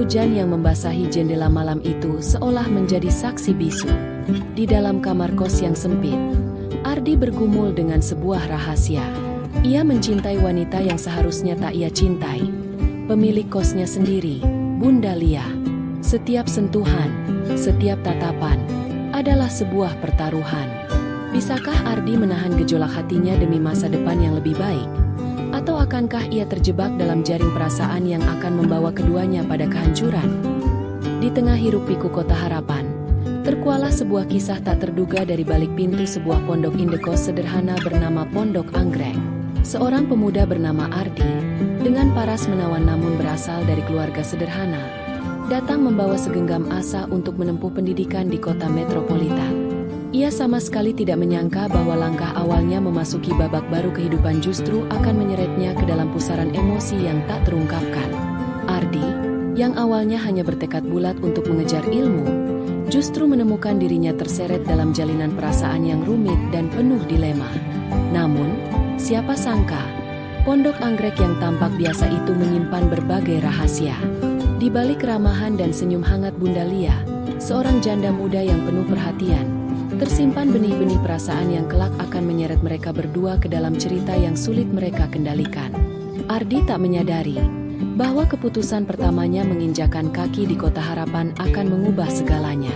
hujan yang membasahi jendela malam itu seolah menjadi saksi bisu. Di dalam kamar kos yang sempit, Ardi bergumul dengan sebuah rahasia. Ia mencintai wanita yang seharusnya tak ia cintai. Pemilik kosnya sendiri, Bunda Lia. Setiap sentuhan, setiap tatapan, adalah sebuah pertaruhan. Bisakah Ardi menahan gejolak hatinya demi masa depan yang lebih baik? Atau akankah ia terjebak dalam jaring perasaan yang akan membawa keduanya pada kehancuran? Di tengah hiruk-pikuk kota harapan, terkualah sebuah kisah tak terduga dari balik pintu sebuah pondok indekos sederhana bernama Pondok Anggrek. Seorang pemuda bernama Ardi, dengan paras menawan namun berasal dari keluarga sederhana, datang membawa segenggam asa untuk menempuh pendidikan di kota metropolitan. Ia sama sekali tidak menyangka bahwa langkah awalnya memasuki babak baru kehidupan justru akan menyeretnya ke dalam pusaran emosi yang tak terungkapkan. Ardi, yang awalnya hanya bertekad bulat untuk mengejar ilmu, justru menemukan dirinya terseret dalam jalinan perasaan yang rumit dan penuh dilema. Namun, siapa sangka, Pondok Anggrek yang tampak biasa itu menyimpan berbagai rahasia. Di balik keramahan dan senyum hangat Bunda Lia, seorang janda muda yang penuh perhatian, tersimpan benih-benih perasaan yang kelak akan menyeret mereka berdua ke dalam cerita yang sulit mereka kendalikan. Ardi tak menyadari bahwa keputusan pertamanya menginjakan kaki di kota harapan akan mengubah segalanya.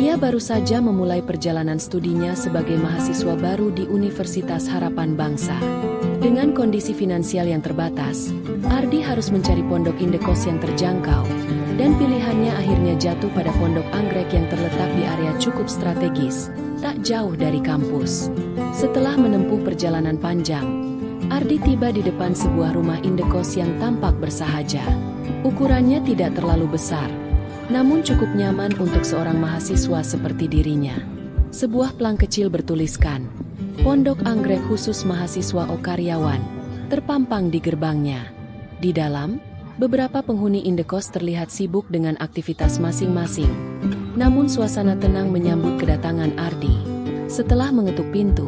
Ia baru saja memulai perjalanan studinya sebagai mahasiswa baru di Universitas Harapan Bangsa. Dengan kondisi finansial yang terbatas, Ardi harus mencari pondok indekos yang terjangkau, dan pilihannya akhirnya jatuh pada Pondok Anggrek yang terletak di area cukup strategis, tak jauh dari kampus. Setelah menempuh perjalanan panjang, Ardi tiba di depan sebuah rumah indekos yang tampak bersahaja. Ukurannya tidak terlalu besar, namun cukup nyaman untuk seorang mahasiswa seperti dirinya. Sebuah pelang kecil bertuliskan, Pondok Anggrek khusus mahasiswa karyawan, terpampang di gerbangnya. Di dalam, beberapa penghuni indekos terlihat sibuk dengan aktivitas masing-masing. Namun suasana tenang menyambut kedatangan Ardi. Setelah mengetuk pintu,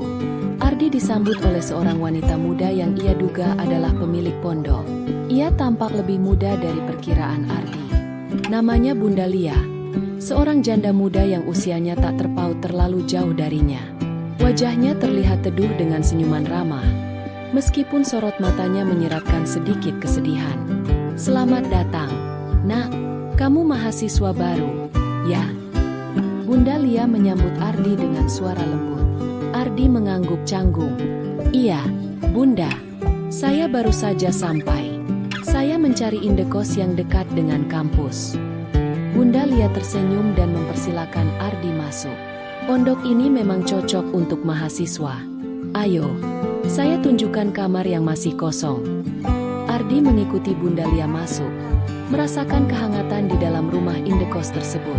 Ardi disambut oleh seorang wanita muda yang ia duga adalah pemilik pondok. Ia tampak lebih muda dari perkiraan Ardi. Namanya Bunda Lia, seorang janda muda yang usianya tak terpaut terlalu jauh darinya. Wajahnya terlihat teduh dengan senyuman ramah, meskipun sorot matanya menyiratkan sedikit kesedihan. "Selamat datang, Nak. Kamu mahasiswa baru, ya?" Bunda Lia menyambut Ardi dengan suara lembut. Ardi mengangguk canggung. "Iya, Bunda. Saya baru saja sampai. Saya mencari indekos yang dekat dengan kampus." Bunda Lia tersenyum dan mempersilakan Ardi masuk. "Pondok ini memang cocok untuk mahasiswa. Ayo, saya tunjukkan kamar yang masih kosong." Ardi mengikuti Bunda Lia masuk, merasakan kehangatan di dalam rumah indekos tersebut.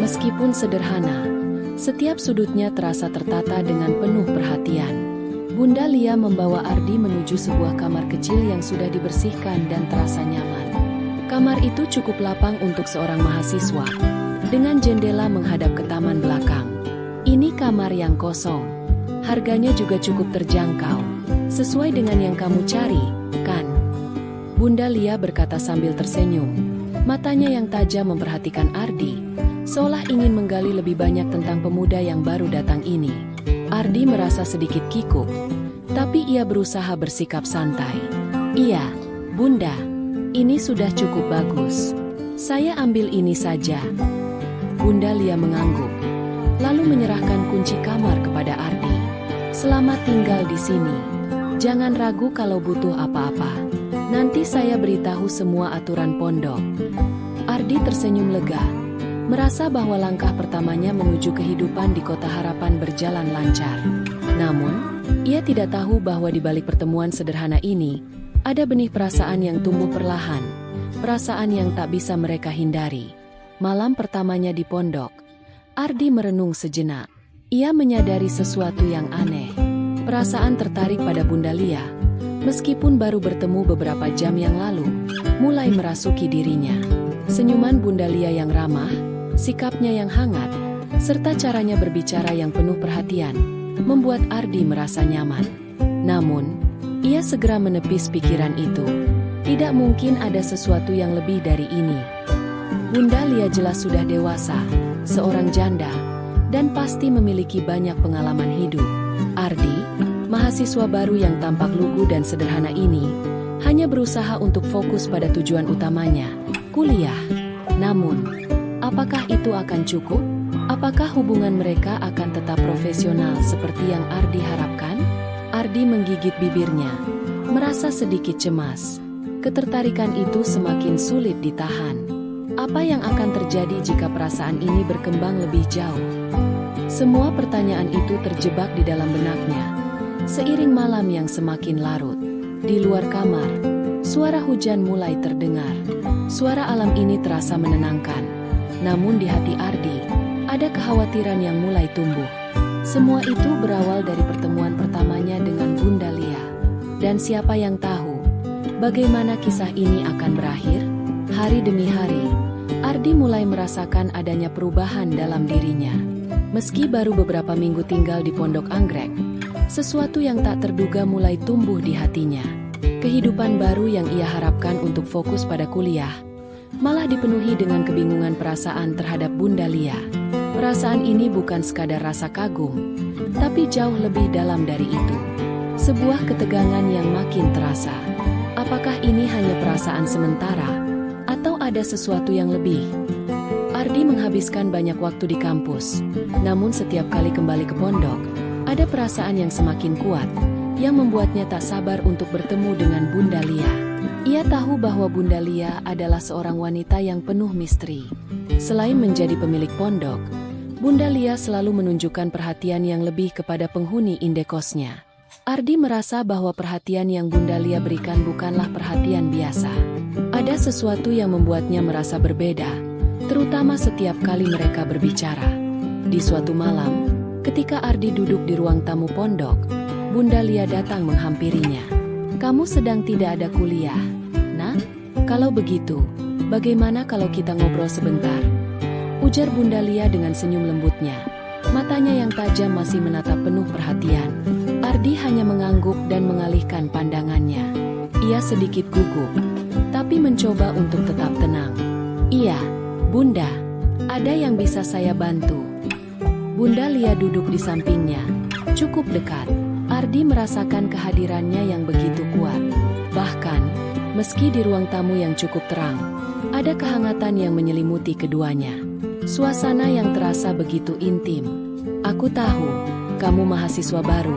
Meskipun sederhana, setiap sudutnya terasa tertata dengan penuh perhatian. Bunda Lia membawa Ardi menuju sebuah kamar kecil yang sudah dibersihkan dan terasa nyaman. Kamar itu cukup lapang untuk seorang mahasiswa, dengan jendela menghadap ke taman belakang. "Ini kamar yang kosong. Harganya juga cukup terjangkau. Sesuai dengan yang kamu cari, kan?" Bunda Lia berkata sambil tersenyum. Matanya yang tajam memperhatikan Ardi, seolah ingin menggali lebih banyak tentang pemuda yang baru datang ini. Ardi merasa sedikit kikuk, tapi ia berusaha bersikap santai. "Iya, Bunda, ini sudah cukup bagus. Saya ambil ini saja." Bunda Lia mengangguk, lalu menyerahkan kunci kamar kepada Ardi. "Selamat tinggal di sini. Jangan ragu kalau butuh apa-apa. Nanti saya beritahu semua aturan pondok." Ardi tersenyum lega, merasa bahwa langkah pertamanya menuju kehidupan di kota harapan berjalan lancar. Namun, ia tidak tahu bahwa di balik pertemuan sederhana ini, ada benih perasaan yang tumbuh perlahan, perasaan yang tak bisa mereka hindari. Malam pertamanya di pondok, Ardi merenung sejenak. Ia menyadari sesuatu yang aneh. Perasaan tertarik pada Bunda Lia, meskipun baru bertemu beberapa jam yang lalu, mulai merasuki dirinya. Senyuman Bunda Lia yang ramah, sikapnya yang hangat, serta caranya berbicara yang penuh perhatian, membuat Ardi merasa nyaman. Namun, ia segera menepis pikiran itu. Tidak mungkin ada sesuatu yang lebih dari ini. Bunda Lia jelas sudah dewasa, seorang janda, dan pasti memiliki banyak pengalaman hidup. Ardi, mahasiswa baru yang tampak lugu dan sederhana ini, hanya berusaha untuk fokus pada tujuan utamanya, kuliah. Namun, apakah itu akan cukup? Apakah hubungan mereka akan tetap profesional seperti yang Ardi harapkan? Ardi menggigit bibirnya, merasa sedikit cemas. Ketertarikan itu semakin sulit ditahan. Apa yang akan terjadi jika perasaan ini berkembang lebih jauh? Semua pertanyaan itu terjebak di dalam benaknya. Seiring malam yang semakin larut, di luar kamar, suara hujan mulai terdengar. Suara alam ini terasa menenangkan. Namun di hati Ardi, ada kekhawatiran yang mulai tumbuh. Semua itu berawal dari pertemuan pertamanya dengan Bunda Lia. Dan siapa yang tahu, bagaimana kisah ini akan berakhir? Hari demi hari, Ardi mulai merasakan adanya perubahan dalam dirinya. Meski baru beberapa minggu tinggal di Pondok Anggrek, sesuatu yang tak terduga mulai tumbuh di hatinya. Kehidupan baru yang ia harapkan untuk fokus pada kuliah, malah dipenuhi dengan kebingungan perasaan terhadap Bunda Lia. Perasaan ini bukan sekadar rasa kagum, tapi jauh lebih dalam dari itu. Sebuah ketegangan yang makin terasa. Apakah ini hanya perasaan sementara? Atau ada sesuatu yang lebih? Ardi menghabiskan banyak waktu di kampus. Namun setiap kali kembali ke pondok, ada perasaan yang semakin kuat, yang membuatnya tak sabar untuk bertemu dengan Bunda Lia. Ia tahu bahwa Bunda Lia adalah seorang wanita yang penuh misteri. Selain menjadi pemilik pondok, Bunda Lia selalu menunjukkan perhatian yang lebih kepada penghuni indekosnya. Ardi merasa bahwa perhatian yang Bunda Lia berikan bukanlah perhatian biasa. Ada sesuatu yang membuatnya merasa berbeda, terutama setiap kali mereka berbicara. Di suatu malam, ketika Ardi duduk di ruang tamu pondok, Bunda Lia datang menghampirinya. "Kamu sedang tidak ada kuliah, Nak? Kalau begitu, bagaimana kalau kita ngobrol sebentar?" Ujar Bunda Lia dengan senyum lembutnya. Matanya yang tajam masih menatap penuh perhatian. Ardi hanya mengangguk dan mengalihkan pandangannya. Ia sedikit gugup, tapi mencoba untuk tetap tenang. "Iya, Bunda, ada yang bisa saya bantu?" Bunda Lia duduk di sampingnya, cukup dekat. Ardi merasakan kehadirannya yang begitu kuat. Bahkan, meski di ruang tamu yang cukup terang, ada kehangatan yang menyelimuti keduanya. Suasana yang terasa begitu intim. "Aku tahu, kamu mahasiswa baru.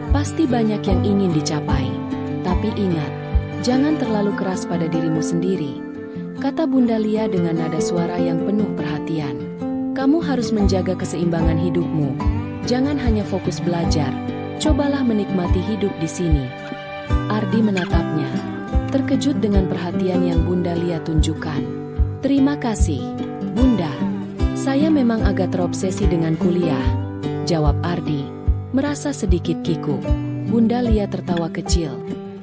Pasti banyak yang ingin dicapai. Tapi ingat, jangan terlalu keras pada dirimu sendiri," kata Bunda Lia dengan nada suara yang penuh perhatian. "Kamu harus menjaga keseimbangan hidupmu. Jangan hanya fokus belajar. Cobalah menikmati hidup di sini." Ardi menatapnya, terkejut dengan perhatian yang Bunda Lia tunjukkan. "Terima kasih, Bunda. Saya memang agak terobsesi dengan kuliah," jawab Ardi, merasa sedikit kikuk. Bunda Lia tertawa kecil,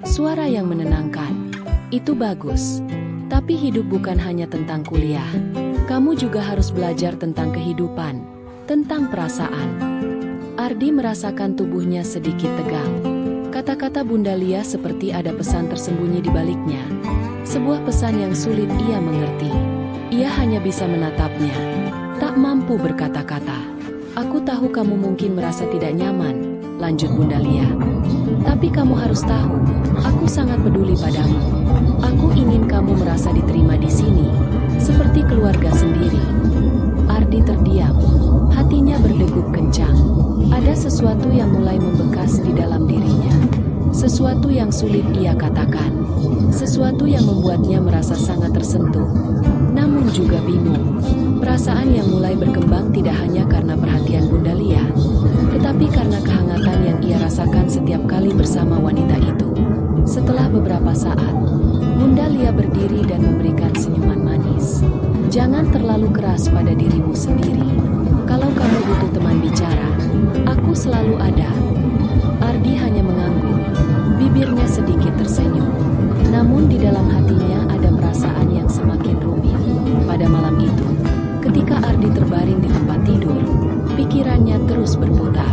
suara yang menenangkan. "Itu bagus. Tapi hidup bukan hanya tentang kuliah. Kamu juga harus belajar tentang kehidupan, tentang perasaan." Ardi merasakan tubuhnya sedikit tegang. Kata-kata Bunda Lia seperti ada pesan tersembunyi di baliknya. Sebuah pesan yang sulit ia mengerti. Ia hanya bisa menatapnya, tak mampu berkata-kata. "Aku tahu kamu mungkin merasa tidak nyaman," lanjut Bunda Lia. "Tapi kamu harus tahu, aku sangat peduli padamu. Aku ingin kamu merasa diterima di sini, seperti keluarga sendiri." Ardi terdiam, hatinya berdegup kencang. Ada sesuatu yang mulai membekas di dalam dirinya. Sesuatu yang sulit ia katakan. Sesuatu yang membuatnya merasa sangat tersentuh, namun juga bingung. Perasaan yang mulai berkembang tidak hanya karena perhatian Bunda Lia, tetapi karena kehangatan yang ia rasakan setiap kali bersama wanita itu. Setelah beberapa saat, Bunda Lia berdiri dan memberikan senyuman manis. "Jangan terlalu keras pada dirimu sendiri. Kalau kamu butuh teman bicara, aku selalu ada." Ardi hanya mengangguk, bibirnya sedikit tersenyum. Namun di dalam hatinya ada perasaan yang semakin rumit. Pada malam itu, ketika Ardi terbaring di tempat tidur, pikirannya terus berputar.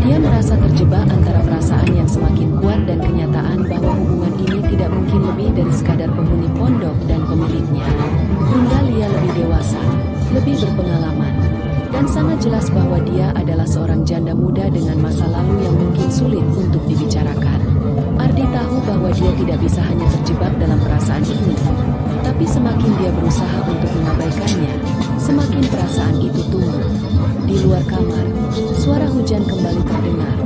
Dia merasa terjebak antara perasaan yang semakin kuat dan kenyataan bahwa hubungan ini tidak mungkin lebih dari sekadar penghuni pondok dan pemiliknya. Bunda Lia lebih dewasa jelas bahwa dia adalah seorang janda muda dengan masa lalu yang mungkin sulit untuk dibicarakan. Ardi tahu bahwa dia tidak bisa hanya terjebak dalam perasaan ini. Tapi semakin dia berusaha untuk mengabaikannya, semakin perasaan itu tumbuh. Di luar kamar, suara hujan kembali terdengar,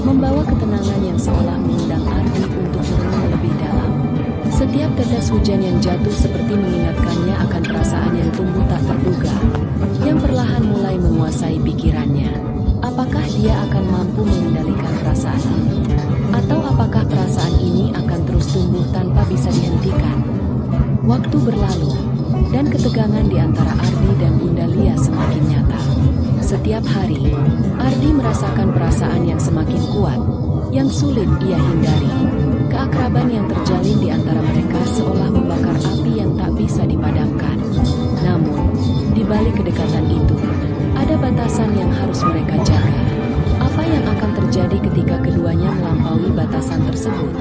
membawa ketenangan yang seolah mengundang Ardi untuk merenung lebih dalam. Setiap tetes hujan yang jatuh seperti mengingatkannya akan perasaan yang tumbuh tak terduga, yang perlahan mulai menguasai pikirannya. Apakah dia akan mampu mengendalikan perasaan ini? Atau apakah perasaan ini akan terus tumbuh tanpa bisa dihentikan? Waktu berlalu, dan ketegangan di antara Ardi dan Bunda Lia semakin nyata. Setiap hari, Ardi merasakan perasaan yang semakin kuat, yang sulit ia hindari. Keakraban yang terjalin di antara mereka seolah membakar api yang tak bisa dipadamkan. Namun, di balik kedekatan itu, ada batasan yang harus mereka jaga. Apa yang akan terjadi ketika keduanya melampaui batasan tersebut?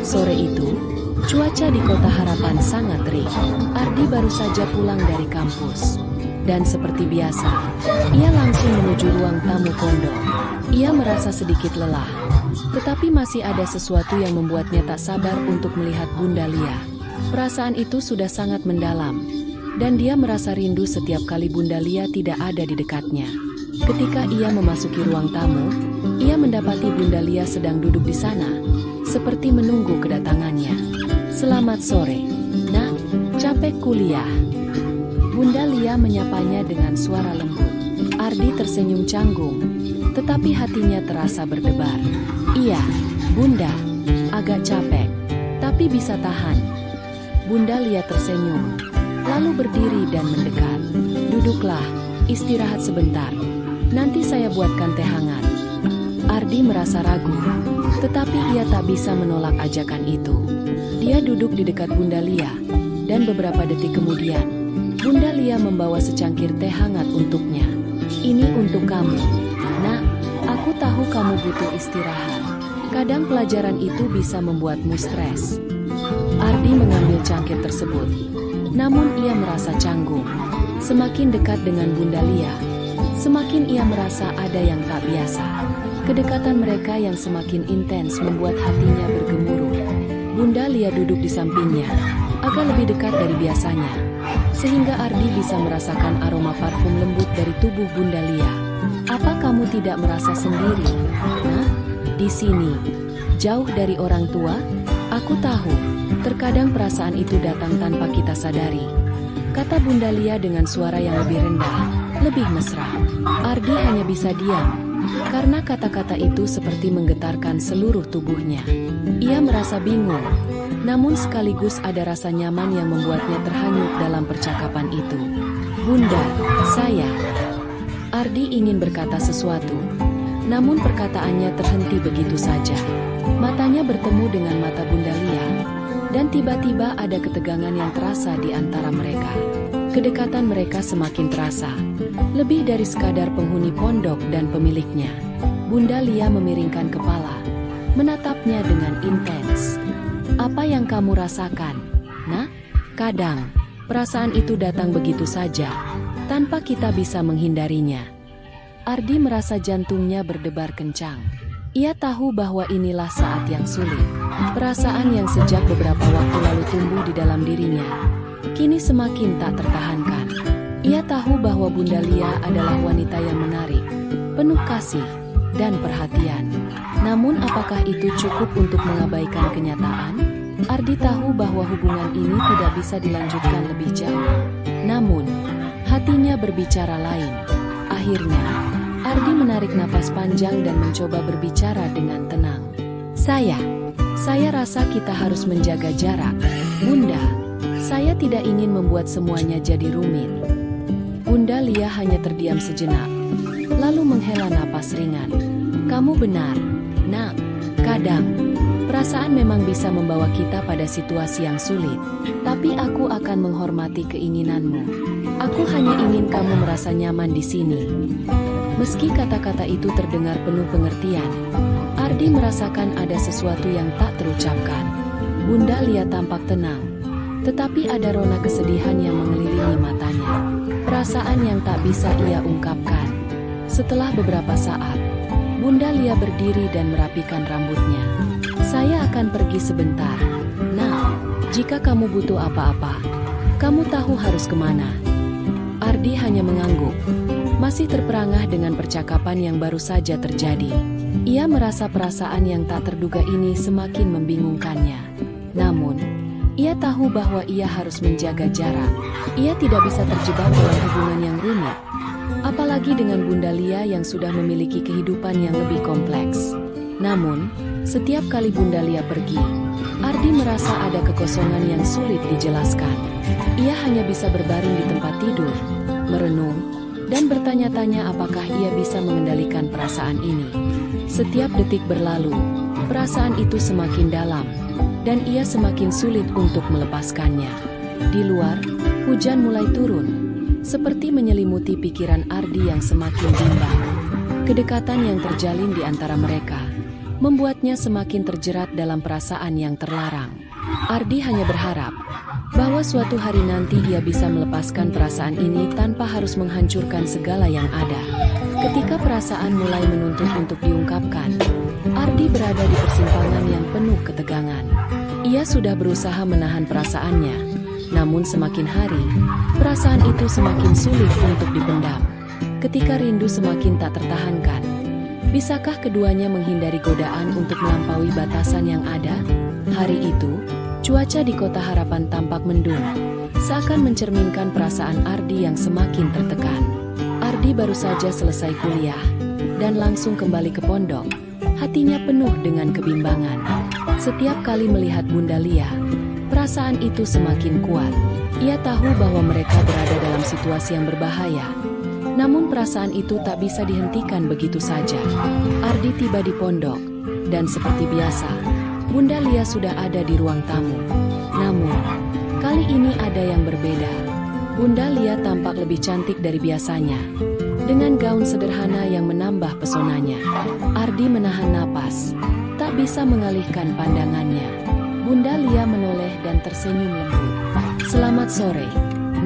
Sore itu, cuaca di Kota Harapan sangat terik. Ardi baru saja pulang dari kampus. Dan seperti biasa, ia langsung menuju ruang tamu pondok. Ia merasa sedikit lelah, tetapi masih ada sesuatu yang membuatnya tak sabar untuk melihat Bunda Lia. Perasaan itu sudah sangat mendalam, dan dia merasa rindu setiap kali Bunda Lia tidak ada di dekatnya. Ketika ia memasuki ruang tamu, ia mendapati Bunda Lia sedang duduk di sana, seperti menunggu kedatangannya. "Selamat sore, Nak. Capek kuliah?" Bunda Lia menyapanya dengan suara lembut. Ardi tersenyum canggung, tetapi hatinya terasa berdebar. "Iya, Bunda, agak capek, tapi bisa tahan." Bunda Lia tersenyum, lalu berdiri dan mendekat. "Duduklah, istirahat sebentar. Nanti saya buatkan teh hangat." Ardi merasa ragu, tetapi ia tak bisa menolak ajakan itu. Dia duduk di dekat Bunda Lia, dan beberapa detik kemudian, Bunda Lia membawa secangkir teh hangat untuknya. "Ini untuk kamu, Nak. Aku tahu kamu butuh istirahat. Kadang pelajaran itu bisa membuatmu stres." Ardi mengambil cangkir tersebut, namun ia merasa canggung. Semakin dekat dengan Bunda Lia, semakin ia merasa ada yang tak biasa. Kedekatan mereka yang semakin intens membuat hatinya bergemuruh. Bunda Lia duduk di sampingnya, agak lebih dekat dari biasanya, sehingga Ardi bisa merasakan aroma parfum lembut dari tubuh Bunda Lia. "Apa kamu tidak merasa sendiri, Nah? Di sini, jauh dari orang tua? Aku tahu, terkadang perasaan itu datang tanpa kita sadari," kata Bunda Lia dengan suara yang lebih rendah, lebih mesra. Ardi hanya bisa diam, karena kata-kata itu seperti menggetarkan seluruh tubuhnya. Ia merasa bingung, namun sekaligus ada rasa nyaman yang membuatnya terhanyut dalam percakapan itu. "Bunda, saya..." Ardi ingin berkata sesuatu, namun perkataannya terhenti begitu saja. Matanya bertemu dengan mata Bunda Lia, dan tiba-tiba ada ketegangan yang terasa di antara mereka. Kedekatan mereka semakin terasa, lebih dari sekadar penghuni pondok dan pemiliknya. Bunda Lia memiringkan kepala, menatapnya dengan intens. "Apa yang kamu rasakan, Nak?" "Kadang, perasaan itu datang begitu saja, tanpa kita bisa menghindarinya." Ardi merasa jantungnya berdebar kencang. Ia tahu bahwa inilah saat yang sulit. Perasaan yang sejak beberapa waktu lalu tumbuh di dalam dirinya, kini semakin tak tertahankan. Ia tahu bahwa Bunda Lia adalah wanita yang menarik, penuh kasih dan perhatian. Namun apakah itu cukup untuk mengabaikan kenyataan? Ardi tahu bahwa hubungan ini tidak bisa dilanjutkan lebih jauh. Namun, hatinya berbicara lain. Akhirnya, Ardi menarik napas panjang dan mencoba berbicara dengan tenang. Saya rasa kita harus menjaga jarak. Bunda, saya tidak ingin membuat semuanya jadi rumit." Bunda Lia hanya terdiam sejenak, lalu menghela napas ringan. "Kamu benar, Nak. Kadang, perasaan memang bisa membawa kita pada situasi yang sulit, tapi aku akan menghormati keinginanmu. Aku hanya ingin kamu merasa nyaman di sini." Meski kata-kata itu terdengar penuh pengertian, Ardi merasakan ada sesuatu yang tak terucapkan. Bunda Lia tampak tenang, tetapi ada rona kesedihan yang mengelilingi matanya. Perasaan yang tak bisa ia ungkapkan. Setelah beberapa saat, Bunda Lia berdiri dan merapikan rambutnya. Saya akan pergi sebentar. Nah, jika kamu butuh apa-apa, kamu tahu harus kemana. Ardi hanya mengangguk, masih terperangah dengan percakapan yang baru saja terjadi. Ia merasa perasaan yang tak terduga ini semakin membingungkannya. Namun, ia tahu bahwa ia harus menjaga jarak. Ia tidak bisa terjebak dalam hubungan yang rumit, apalagi dengan Bunda Lia yang sudah memiliki kehidupan yang lebih kompleks. Namun, setiap kali Bunda Lia pergi, Ardi merasa ada kekosongan yang sulit dijelaskan. Ia hanya bisa berbaring di tempat tidur, merenung, dan bertanya-tanya apakah ia bisa mengendalikan perasaan ini. Setiap detik berlalu, perasaan itu semakin dalam, dan ia semakin sulit untuk melepaskannya. Di luar, hujan mulai turun, seperti menyelimuti pikiran Ardi yang semakin bimbang. Kedekatan yang terjalin di antara mereka membuatnya semakin terjerat dalam perasaan yang terlarang. Ardi hanya berharap bahwa suatu hari nanti ia bisa melepaskan perasaan ini tanpa harus menghancurkan segala yang ada. Ketika perasaan mulai menuntut untuk diungkapkan, Ardi berada di persimpangan yang penuh ketegangan. Ia sudah berusaha menahan perasaannya, namun semakin hari, perasaan itu semakin sulit untuk dipendam. Ketika rindu semakin tak tertahankan, bisakah keduanya menghindari godaan untuk melampaui batasan yang ada? Hari itu, cuaca di Kota Harapan tampak mendung, seakan mencerminkan perasaan Ardi yang semakin tertekan. Ardi baru saja selesai kuliah, dan langsung kembali ke pondok. Hatinya penuh dengan kebimbangan. Setiap kali melihat Bunda Lia, perasaan itu semakin kuat. Ia tahu bahwa mereka berada dalam situasi yang berbahaya. Namun perasaan itu tak bisa dihentikan begitu saja. Ardi tiba di pondok, dan seperti biasa, Bunda Lia sudah ada di ruang tamu. Namun, kali ini ada yang berbeda. Bunda Lia tampak lebih cantik dari biasanya, dengan gaun sederhana yang menambah pesonanya. Ardi menahan napas, tak bisa mengalihkan pandangannya. Bunda Lia menoleh dan tersenyum lembut. "Selamat sore,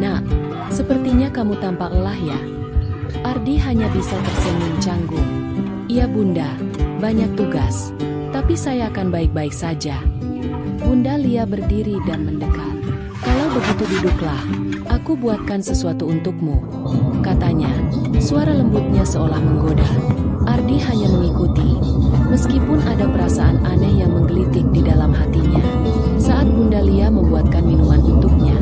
Nak. Sepertinya kamu tampak lelah ya?" Ardi hanya bisa tersenyum canggung. "Iya Bunda, banyak tugas, tapi saya akan baik-baik saja." Bunda Lia berdiri dan mendekat. "Kalau begitu duduklah, aku buatkan sesuatu untukmu," katanya. Suara lembutnya seolah menggoda. Ardi hanya mengikuti, meskipun ada perasaan aneh yang menggelitik di dalam hatinya. Saat Bunda Lia membuatkan minuman untuknya,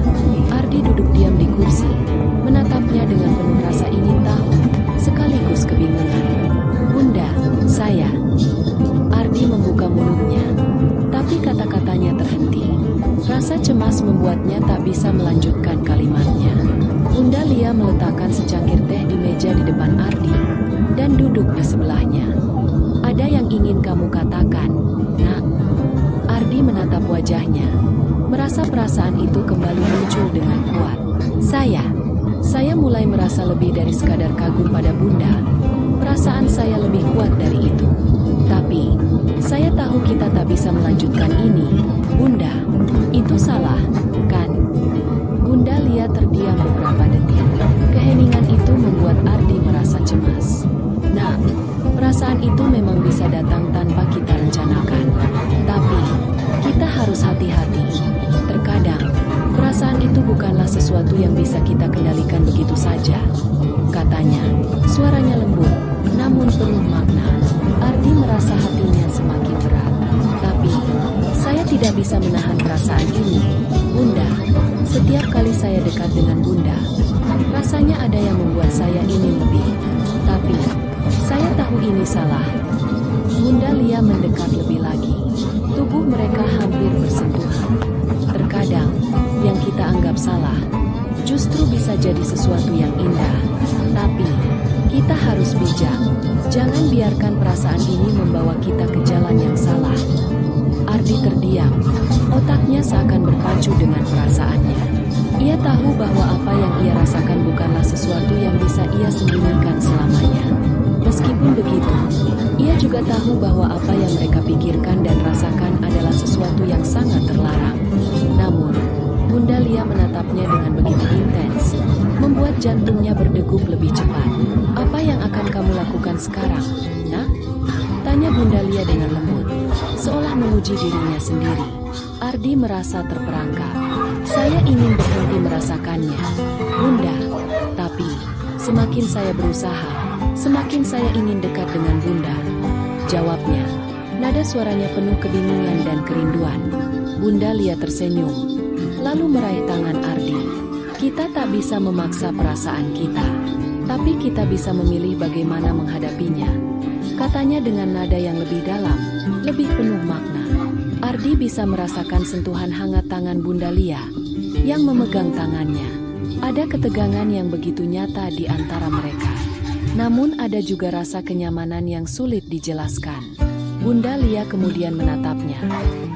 Ardi duduk diam di kursi, menatapnya dengan penuh rasa ingin tahu, sekaligus kebingungan. "Bunda, saya..." Ardi membuka mulutnya, tapi kata-katanya terhenti. Rasa cemas membuatnya tak bisa melanjutkan kalimatnya. Bunda Lia meletakkan secangkir teh di meja di depan Ardi, dan duduk di sebelahnya. "Ada yang ingin kamu katakan, Nak?" Ardi menatap wajahnya, merasa perasaan itu kembali muncul dengan kuat. Saya mulai merasa lebih dari sekadar kagum pada Bunda. Perasaan saya lebih kuat dari itu. Tapi, saya tahu kita tak bisa melanjutkan ini, Bunda. Itu salah, kan?" Bunda Lia terdiam beberapa detik. Keheningan itu membuat Ardi merasa cemas. "Nah, perasaan itu memang bisa datang tanpa kita rencanakan. Tapi, kita harus hati-hati. Terkadang, perasaan itu bukanlah sesuatu yang bisa kita kendalikan begitu saja," katanya. Suaranya lembut, namun penuh makna. Ardi merasa hatinya semakin berat. "Tapi, saya tidak bisa menahan perasaan ini, Bunda. Setiap kali saya dekat dengan Bunda, rasanya ada yang membuat saya ingin lebih. Tapi, saya tahu ini salah." Bunda Lia mendekat lebih lagi. Tubuh mereka hampir bersentuhan. Terkadang, yang kita anggap salah, justru bisa jadi sesuatu yang indah. Tapi, kita harus bijak. Jangan biarkan perasaan ini membawa kita ke jalan yang salah. Ardi terdiam. Otaknya seakan berpacu dengan perasaannya. Ia tahu bahwa apa yang ia rasakan bukanlah sesuatu yang bisa ia sembunyikan selamanya. Meskipun begitu, ia juga tahu bahwa apa yang mereka pikirkan dan rasakan adalah sesuatu yang sangat terlarang. Namun, Bunda Lia menatapnya dengan begitu intens, membuat jantungnya berdegup lebih cepat. "Apa yang akan kamu lakukan rasakan sekarang, nak? Tanya Bunda Lia dengan lembut, seolah menguji dirinya sendiri. Ardi merasa terperangkap. Saya ingin berhenti merasakannya, Bunda. Tapi, semakin saya berusaha, semakin saya ingin dekat dengan Bunda. Jawabnya, nada suaranya penuh kebingungan dan kerinduan. Bunda Lia tersenyum, lalu meraih tangan Ardi. Kita tak bisa memaksa perasaan kita, tapi kita bisa memilih bagaimana menghadapinya. Katanya dengan nada yang lebih dalam, lebih penuh makna. Ardi bisa merasakan sentuhan hangat tangan Bunda Lia yang memegang tangannya. Ada ketegangan yang begitu nyata di antara mereka. Namun ada juga rasa kenyamanan yang sulit dijelaskan. Bunda Lia kemudian menatapnya,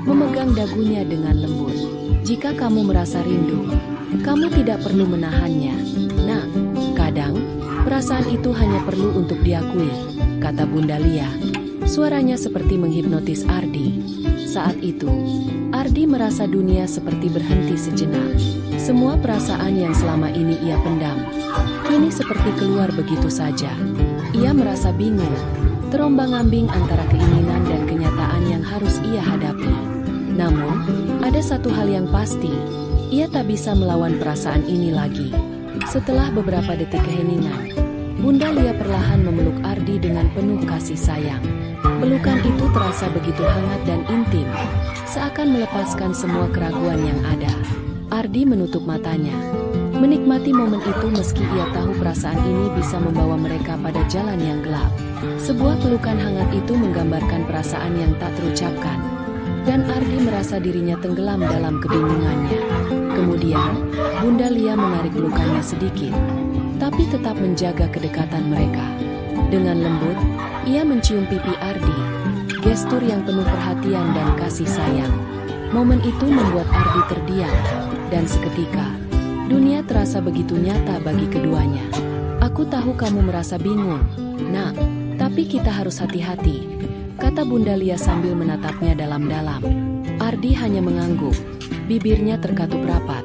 memegang dagunya dengan lembut. Jika kamu merasa rindu, kamu tidak perlu menahannya. Nah, kadang, perasaan itu hanya perlu untuk diakui, kata Bunda Lia. Suaranya seperti menghipnotis Ardi. Saat itu, Ardi merasa dunia seperti berhenti sejenak. Semua perasaan yang selama ini ia pendam, kini seperti keluar begitu saja. Ia merasa bingung, terombang-ambing antara keinginan dan kenyataan yang harus ia hadapi. Namun, ada satu hal yang pasti, ia tak bisa melawan perasaan ini lagi. Setelah beberapa detik keheningan, Bunda Lia perlahan memeluk Ardi dengan penuh kasih sayang. Pelukan itu terasa begitu hangat dan intim, seakan melepaskan semua keraguan yang ada. Ardi menutup matanya, menikmati momen itu meski ia tahu perasaan ini bisa membawa mereka pada jalan yang gelap. Sebuah pelukan hangat itu menggambarkan perasaan yang tak terucapkan, dan Ardi merasa dirinya tenggelam dalam kebingungannya. Kemudian, Bunda Lia menarik pelukannya sedikit, tapi tetap menjaga kedekatan mereka. Dengan lembut, ia mencium pipi Ardi, gestur yang penuh perhatian dan kasih sayang. Momen itu membuat Ardi terdiam, dan seketika, dunia terasa begitu nyata bagi keduanya. Aku tahu kamu merasa bingung, nak, tapi kita harus hati-hati, kata Bunda Lia sambil menatapnya dalam-dalam. Ardi hanya mengangguk, bibirnya terkatup rapat,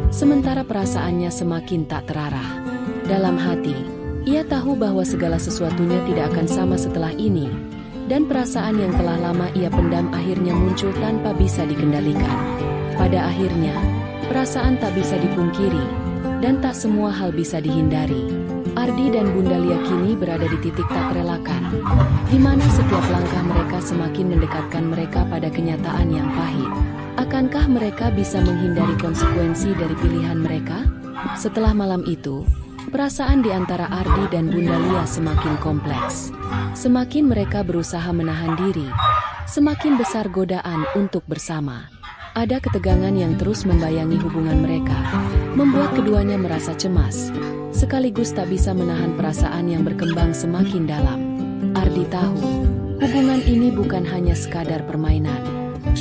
sementara perasaannya semakin tak terarah. Dalam hati, ia tahu bahwa segala sesuatunya tidak akan sama setelah ini, dan perasaan yang telah lama ia pendam akhirnya muncul tanpa bisa dikendalikan. Pada akhirnya, perasaan tak bisa dipungkiri, dan tak semua hal bisa dihindari. Ardi dan Bunda Lia kini berada di titik tak terelakkan, di mana setiap langkah mereka semakin mendekatkan mereka pada kenyataan yang pahit. Akankah mereka bisa menghindari konsekuensi dari pilihan mereka? Setelah malam itu, perasaan di antara Ardi dan Bunda Lia semakin kompleks. Semakin mereka berusaha menahan diri, semakin besar godaan untuk bersama. Ada ketegangan yang terus membayangi hubungan mereka, membuat keduanya merasa cemas, sekaligus tak bisa menahan perasaan yang berkembang semakin dalam. Ardi tahu, hubungan ini bukan hanya sekadar permainan.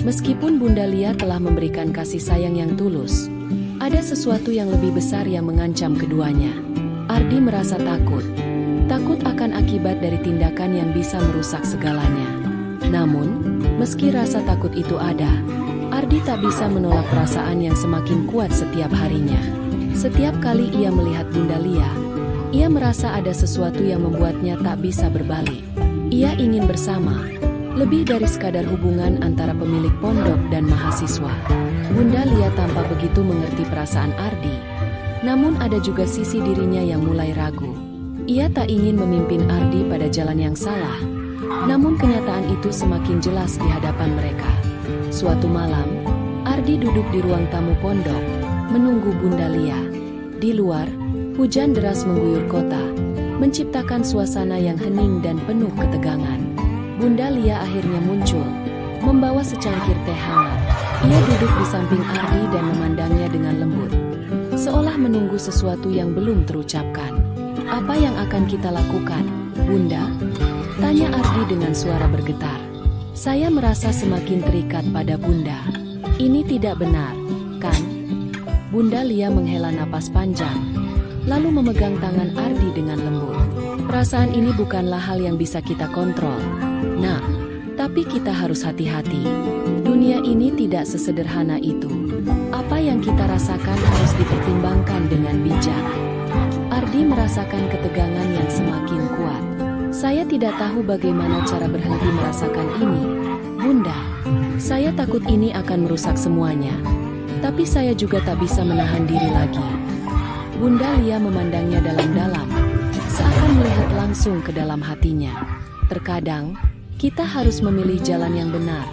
Meskipun Bunda Lia telah memberikan kasih sayang yang tulus, ada sesuatu yang lebih besar yang mengancam keduanya. Ardi merasa takut akan akibat dari tindakan yang bisa merusak segalanya. Namun, meski rasa takut itu ada, Ardi tak bisa menolak perasaan yang semakin kuat setiap harinya. Setiap kali ia melihat Bunda Lia, ia merasa ada sesuatu yang membuatnya tak bisa berbalik. Ia ingin bersama, lebih dari sekadar hubungan antara pemilik pondok dan mahasiswa. Bunda Lia tampak begitu mengerti perasaan Ardi, namun ada juga sisi dirinya yang mulai ragu. Ia tak ingin memimpin Ardi pada jalan yang salah, namun kenyataan itu semakin jelas di hadapan mereka. Suatu malam, Ardi duduk di ruang tamu pondok, menunggu Bunda Lia. Di luar, hujan deras mengguyur kota, menciptakan suasana yang hening dan penuh ketegangan. Bunda Lia akhirnya muncul, membawa secangkir teh hangat. Ia duduk di samping Ardi dan memandangnya dengan lembut, seolah menunggu sesuatu yang belum terucapkan. Apa yang akan kita lakukan, Bunda? Tanya Ardi dengan suara bergetar. Saya merasa semakin terikat pada Bunda. Ini tidak benar, kan? Bunda Lia menghela napas panjang, lalu memegang tangan Ardi dengan lembut. Perasaan ini bukanlah hal yang bisa kita kontrol, nah, tapi kita harus hati-hati. Dunia ini tidak sesederhana itu. Apa yang kita rasakan harus dipertimbangkan dengan bijak. Ardi merasakan ketegangan yang semakin kuat. Saya tidak tahu bagaimana cara berhenti merasakan ini, Bunda. Saya takut ini akan merusak semuanya. Tapi saya juga tak bisa menahan diri lagi. Bunda Lia memandangnya dalam-dalam, seakan melihat langsung ke dalam hatinya. Terkadang, kita harus memilih jalan yang benar,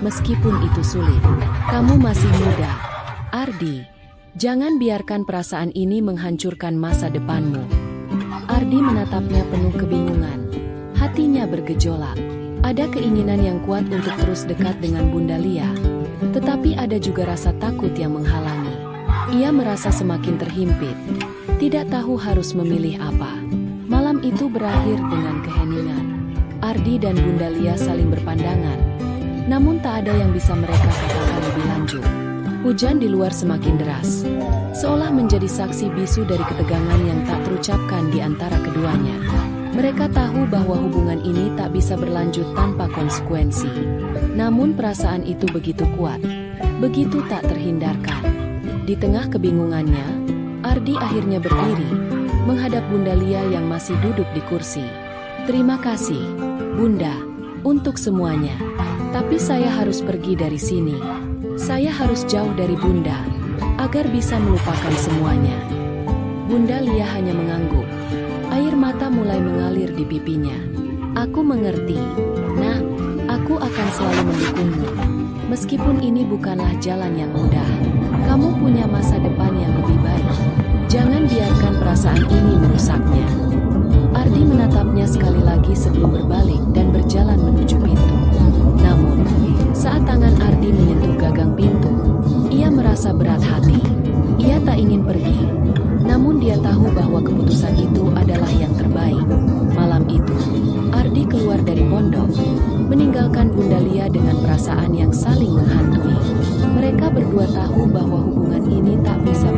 meskipun itu sulit. Kamu masih muda, Ardi. Jangan biarkan perasaan ini menghancurkan masa depanmu. Ardi menatapnya penuh kebingungan. Hatinya bergejolak. Ada keinginan yang kuat untuk terus dekat dengan Bunda Lia. Tetapi ada juga rasa takut yang menghalangi. Ia merasa semakin terhimpit. Tidak tahu harus memilih apa. Malam itu berakhir dengan keheningan. Ardi dan Bunda Lia saling berpandangan. Namun tak ada yang bisa mereka katakan lebih lanjut. Hujan di luar semakin deras. Seolah menjadi saksi bisu dari ketegangan yang tak terucapkan di antara keduanya. Mereka tahu bahwa hubungan ini tak bisa berlanjut tanpa konsekuensi. Namun perasaan itu begitu kuat, begitu tak terhindarkan. Di tengah kebingungannya, Ardi akhirnya berdiri, menghadap Bunda Lia yang masih duduk di kursi. Terima kasih, Bunda, untuk semuanya. Tapi saya harus pergi dari sini. Saya harus jauh dari Bunda, agar bisa melupakan semuanya. Bunda Lia hanya mengangguk. Air mata mulai mengalir di pipinya. Aku mengerti, Nak. Aku akan selalu mendukungmu. Meskipun ini bukanlah jalan yang mudah. Kamu punya masa depan yang lebih baik. Jangan biarkan perasaan ini merusaknya. Ardi menatapnya sekali lagi sebelum berbalik dan berjalan menuju pintu. Namun, saat tangan Ardi menyentuh gagang pintu, ia merasa berat hati. Ia tak ingin pergi. Namun dia tahu bahwa keputusan itu adalah yang terbaik. Malam itu, Ardi keluar dari pondok, meninggalkan Bunda Lia dengan perasaan yang saling menghantui. Mereka berdua tahu bahwa hubungan ini tak bisa